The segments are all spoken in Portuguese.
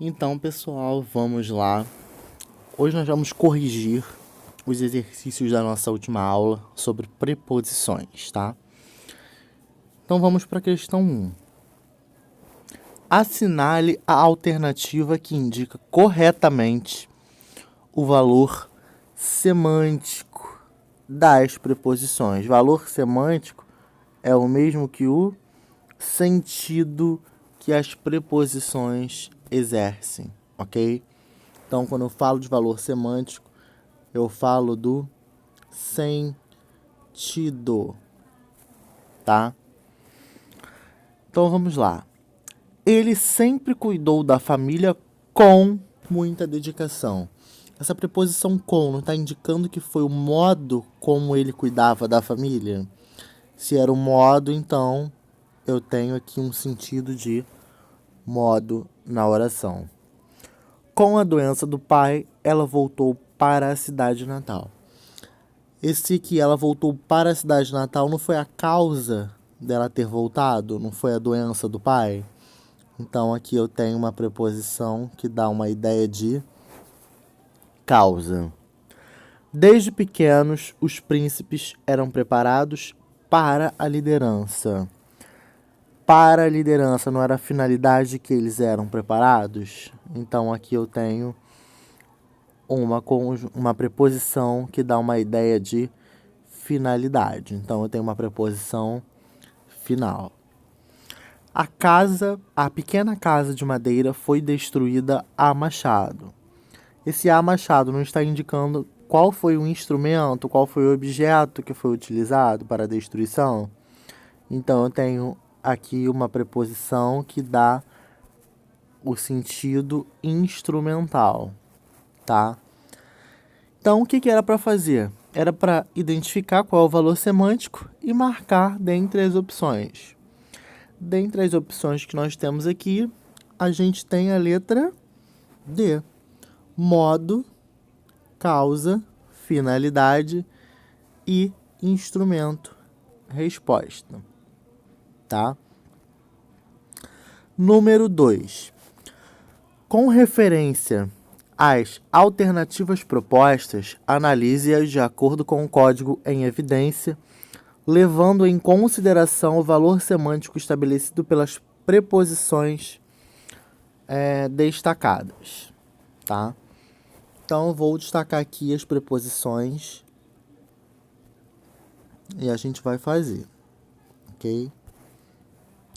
Então, pessoal, vamos lá. Hoje nós vamos corrigir os exercícios da nossa última aula sobre preposições, tá? Então, vamos para a questão 1. Assinale a alternativa que indica corretamente o valor semântico das preposições. Valor semântico é o mesmo que o sentido que as preposições exercem, ok? Então, quando eu falo de valor semântico, eu falo do sentido, tá? Então, vamos lá. Ele sempre cuidou da família com muita dedicação. Essa preposição com não está indicando que foi o modo como ele cuidava da família? Se era o modo, então eu tenho aqui um sentido de modo na oração. Com a doença do pai, ela voltou para a cidade natal. Esse que ela voltou para a cidade natal não foi a causa dela ter voltado? Não foi a doença do pai? Então aqui eu tenho uma preposição que dá uma ideia de causa. Desde pequenos, os príncipes eram preparados para a liderança. Para a liderança não era a finalidade que eles eram preparados? Então aqui eu tenho uma preposição que dá uma ideia de finalidade. Então eu tenho uma preposição final. A pequena casa de madeira foi destruída a machado. Esse a machado não está indicando qual foi o instrumento, qual foi o objeto que foi utilizado para a destruição. Então eu tenho aqui uma preposição que dá o sentido instrumental, tá? Então, o que era para fazer? Era para identificar qual é o valor semântico e marcar dentre as opções. Dentre as opções que nós temos aqui, a gente tem a letra D. Modo, causa, finalidade e instrumento. Resposta. Tá? Número 2. Com referência às alternativas propostas, analise-as de acordo com o código em evidência, levando em consideração o valor semântico estabelecido pelas preposições destacadas. Tá? Então, eu vou destacar aqui as preposições e a gente vai fazer. Ok?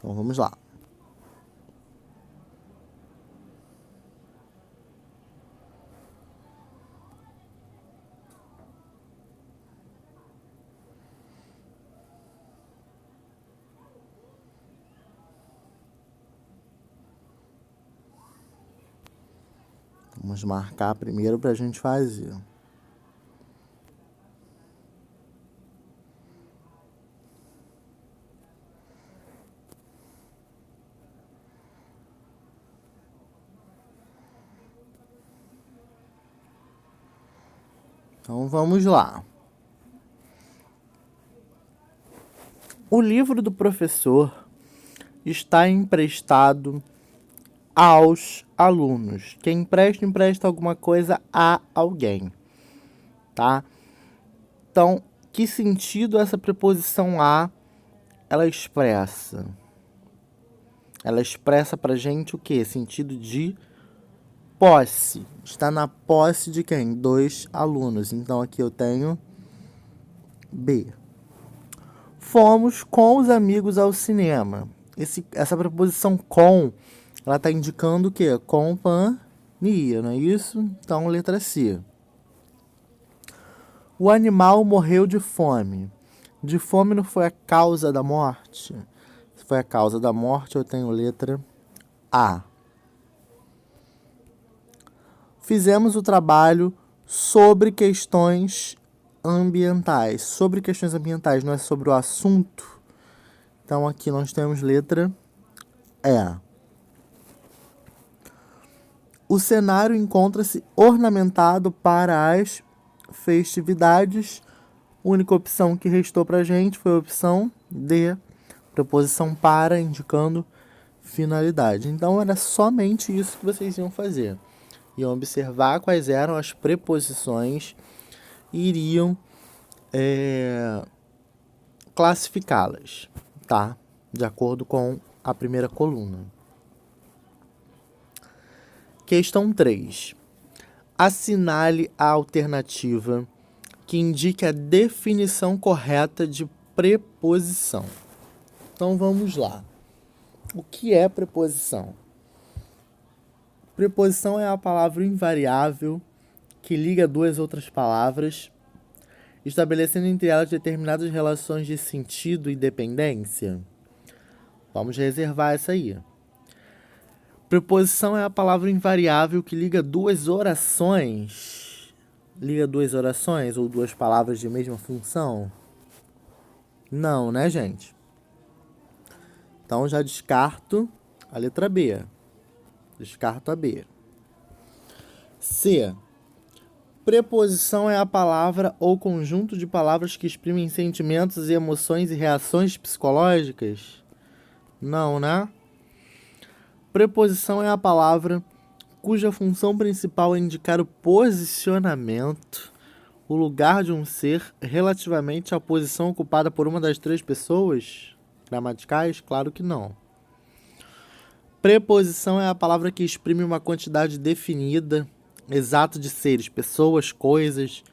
Então, vamos lá. Vamos marcar primeiro para a gente fazer. Então, vamos lá. O livro do professor está emprestado aos alunos. Quem empresta alguma coisa a alguém, tá? Então, que sentido essa preposição a ela expressa? Ela expressa pra gente o quê? Sentido de posse. Está na posse de quem? 2 alunos. Então, aqui eu tenho B. Fomos com os amigos ao cinema. Essa preposição com, ela está indicando o quê? Companhia, não é isso? Então, letra C. O animal morreu de fome. De fome não foi a causa da morte? Se foi a causa da morte, eu tenho letra A. Fizemos o trabalho sobre questões ambientais. Sobre questões ambientais, não é sobre o assunto? Então, aqui nós temos letra E. O cenário encontra-se ornamentado para as festividades. A única opção que restou para a gente foi a opção D, preposição para, indicando finalidade. Então, era somente isso que vocês iam fazer. Iam observar quais eram as preposições e iriam classificá-las, tá? De acordo com a primeira coluna. Questão 3. Assinale a alternativa que indique a definição correta de preposição. Então, vamos lá. O que é preposição? Preposição é a palavra invariável que liga duas outras palavras, estabelecendo entre elas determinadas relações de sentido e dependência. Vamos reservar essa aí. Preposição é a palavra invariável que liga duas orações. Liga duas orações ou duas palavras de mesma função? Não, né, gente? Então, já descarto a letra B. Descarto a B. C. Preposição é a palavra ou conjunto de palavras que exprimem sentimentos e emoções e reações psicológicas? Não, né? Preposição é a palavra cuja função principal é indicar o posicionamento, o lugar de um ser relativamente à posição ocupada por uma das três pessoas gramaticais? Claro que não. Preposição é a palavra que exprime uma quantidade definida, exata de seres, pessoas, coisas,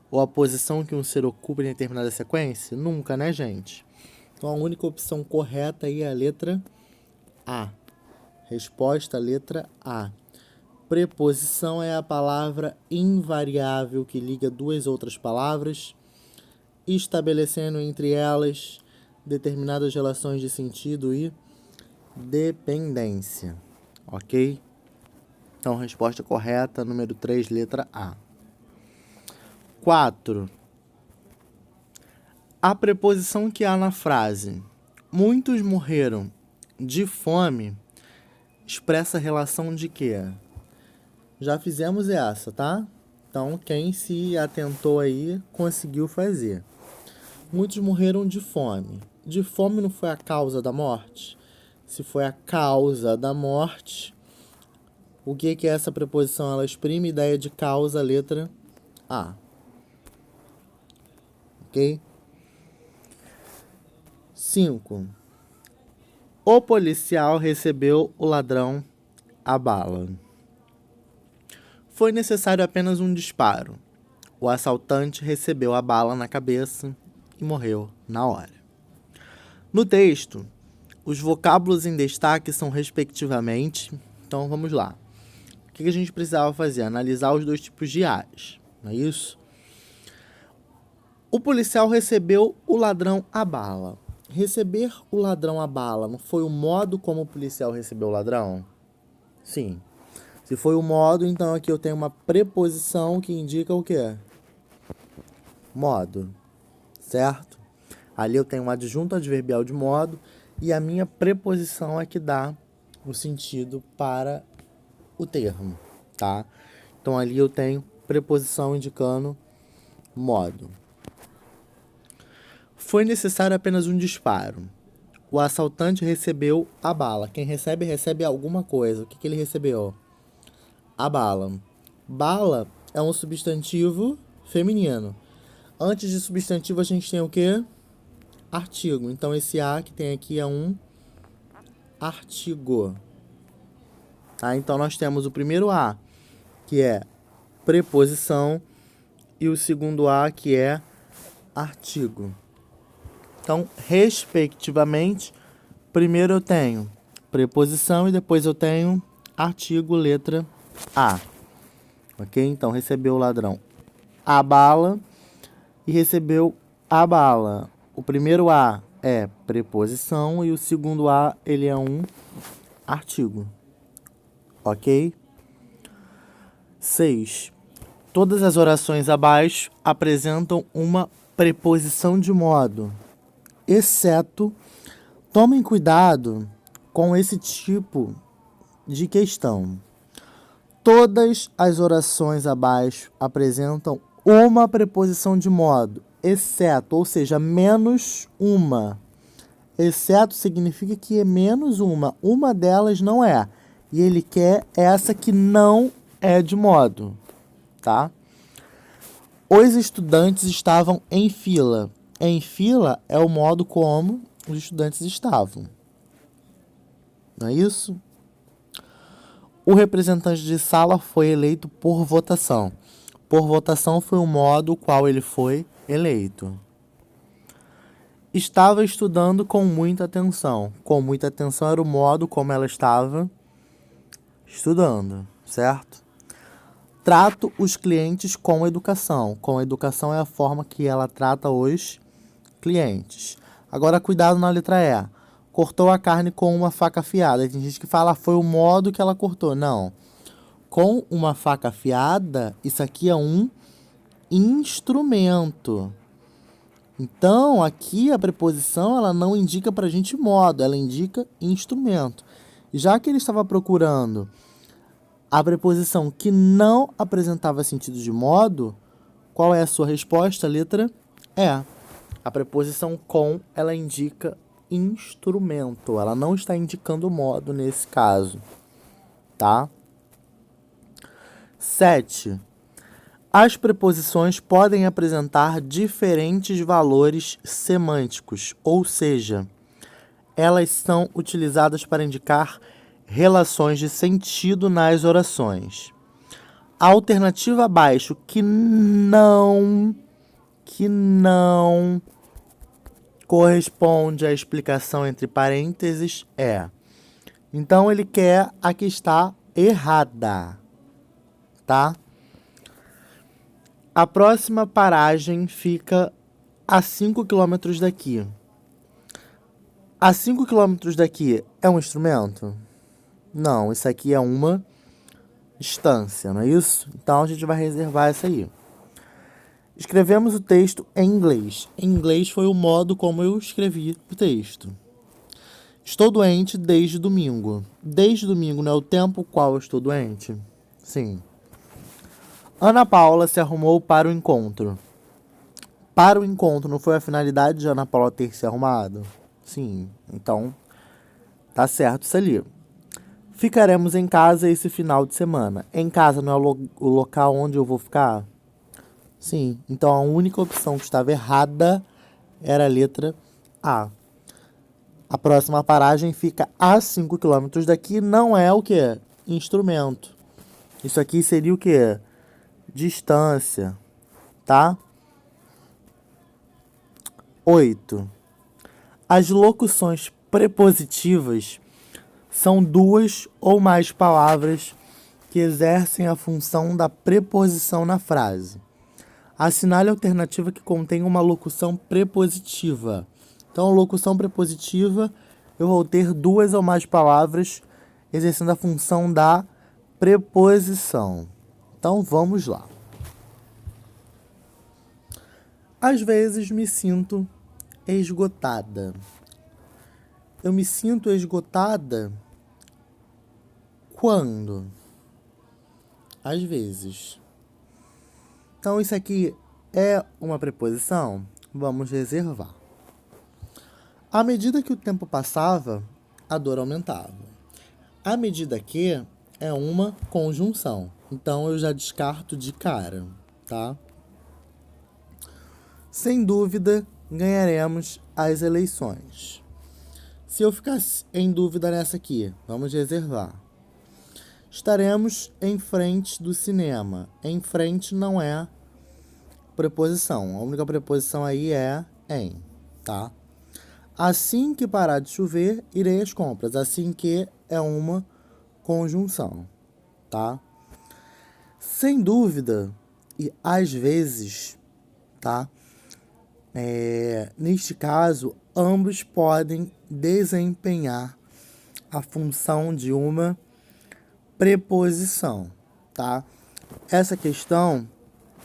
ou a posição que um ser ocupa em determinada sequência? Nunca, né, gente? Então, a única opção correta aí é a letra A. Resposta, letra A. Preposição é a palavra invariável que liga duas outras palavras, estabelecendo entre elas determinadas relações de sentido e dependência. Ok? Então, resposta correta, número 3, letra A. 4. A preposição que há na frase muitos morreram de fome expressa a relação de quê? Já fizemos essa, tá? Então, quem se atentou aí conseguiu fazer. Muitos morreram de fome. De fome não foi a causa da morte? Se foi a causa da morte, o que é essa preposição? Ela exprime ideia de causa, letra A. Ok? 5. O policial recebeu o ladrão a bala. Foi necessário apenas um disparo. O assaltante recebeu a bala na cabeça e morreu na hora. No texto, os vocábulos em destaque são respectivamente... Então, vamos lá. O que a gente precisava fazer? Analisar os dois tipos de as, não é isso? O policial recebeu o ladrão a bala. Receber o ladrão a bala não foi o modo como o policial recebeu o ladrão? Sim. Se foi o modo, então aqui eu tenho uma preposição que indica o quê? Modo. Certo? Ali eu tenho um adjunto adverbial de modo e a minha preposição é que dá o sentido para o termo, tá? Então ali eu tenho preposição indicando modo. Foi necessário apenas um disparo. O assaltante recebeu a bala. Quem recebe, recebe alguma coisa. O que ele recebeu? A bala. Bala é um substantivo feminino. Antes de substantivo a gente tem o quê? Artigo. Então esse a que tem aqui é um artigo. Tá? Então nós temos o primeiro a, que é preposição, e o segundo a, que é artigo. Então, respectivamente, primeiro eu tenho preposição e depois eu tenho artigo, letra A. Ok? Então, recebeu o ladrão a bala e recebeu a bala. O primeiro a é preposição e o segundo a, ele é um artigo. Ok? 6. Todas as orações abaixo apresentam uma preposição de modo, exceto, tomem cuidado com esse tipo de questão. Todas as orações abaixo apresentam uma preposição de modo, exceto, ou seja, menos uma, Exceto significa que é menos uma. Uma delas não é. E ele quer essa que não é de modo, tá? Os estudantes estavam em fila. Em fila é o modo como os estudantes estavam. Não é isso? O representante de sala foi eleito por votação. Por votação foi o modo qual ele foi eleito. Estava estudando com muita atenção. Com muita atenção era o modo como ela estava estudando, certo? Trato os clientes com educação. Com educação é a forma que ela trata os clientes. Agora, cuidado na letra E. Cortou a carne com uma faca afiada. Tem gente que fala, foi o modo que ela cortou. Não. Com uma faca afiada, isso aqui é um instrumento. Então, aqui a preposição ela não indica para a gente modo, ela indica instrumento. E já que ele estava procurando a preposição que não apresentava sentido de modo, qual é a sua resposta? Letra E. A preposição com, ela indica instrumento. Ela não está indicando modo nesse caso, tá? 7. As preposições podem apresentar diferentes valores semânticos, ou seja, elas são utilizadas para indicar relações de sentido nas orações. A alternativa abaixo, que não corresponde à explicação entre parênteses, é. Então, ele quer a que está errada, tá? A próxima paragem fica a 5 km daqui. A 5 km daqui é um instrumento? Não, isso aqui é uma distância, não é isso? Então, a gente vai reservar essa aí. Escrevemos o texto em inglês. Em inglês foi o modo como eu escrevi o texto. Estou doente desde domingo. Desde domingo não é o tempo qual eu estou doente? Sim. Ana Paula se arrumou para o encontro. Para o encontro não foi a finalidade de Ana Paula ter se arrumado? Sim. Então, tá certo isso ali. Ficaremos em casa esse final de semana. Em casa não é o local onde eu vou ficar? Sim. Então, a única opção que estava errada era a letra A. A próxima paragem fica a 5 km daqui. Não é o que? Instrumento. Isso aqui seria o que? Distância. Tá? 8. As locuções prepositivas são duas ou mais palavras que exercem a função da preposição na frase. Assinale a alternativa que contém uma locução prepositiva. Então, locução prepositiva, eu vou ter duas ou mais palavras exercendo a função da preposição. Então, vamos lá. Às vezes me sinto esgotada. Eu me sinto esgotada quando? Às vezes. Então, isso aqui é uma preposição? Vamos reservar. À medida que o tempo passava, a dor aumentava. À medida que é uma conjunção. Então, eu já descarto de cara, tá? Sem dúvida, ganharemos as eleições. Se eu ficar em dúvida nessa aqui, vamos reservar. Estaremos em frente do cinema. Em frente não é preposição. A única preposição aí é em, tá? Assim que parar de chover, irei às compras. Assim que é uma conjunção, tá? Sem dúvida e às vezes, tá? Neste caso, ambos podem desempenhar a função de uma preposição, tá? Essa questão,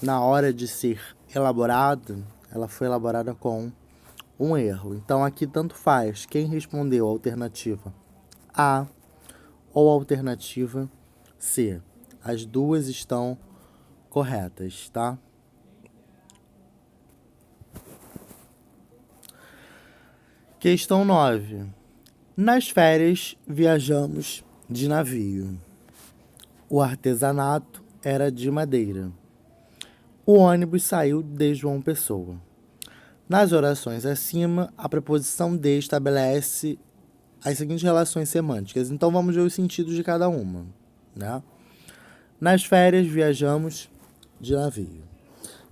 na hora de ser elaborada, ela foi elaborada com um erro. Então, aqui tanto faz quem respondeu a alternativa A ou a alternativa C. As duas estão corretas, tá? Questão 9. Nas férias, viajamos de navio. O artesanato era de madeira. O ônibus saiu de João Pessoa. Nas orações acima, a preposição de estabelece as seguintes relações semânticas. Então, vamos ver os sentidos de cada uma, né? Nas férias, viajamos de navio.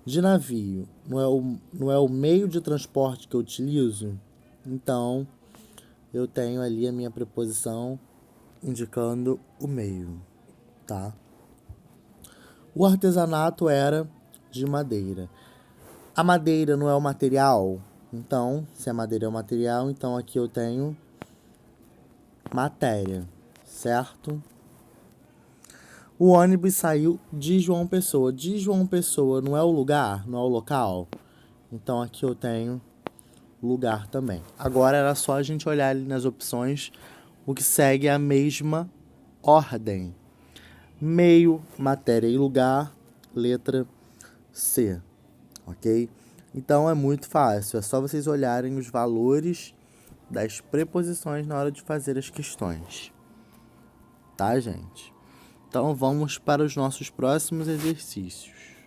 De navio não é o meio de transporte que eu utilizo? Então, eu tenho ali a minha preposição indicando o meio, tá? O artesanato era de madeira. A madeira não é o material? Então, se a madeira é o material, então aqui eu tenho matéria, certo? O ônibus saiu de João Pessoa. De João Pessoa não é o lugar, não é o local? Então aqui eu tenho lugar também. Agora era só a gente olhar ali nas opções o que segue a mesma ordem. Meio, matéria e lugar, letra C, ok? Então é muito fácil, é só vocês olharem os valores das preposições na hora de fazer as questões. Tá, gente? Então vamos para os nossos próximos exercícios.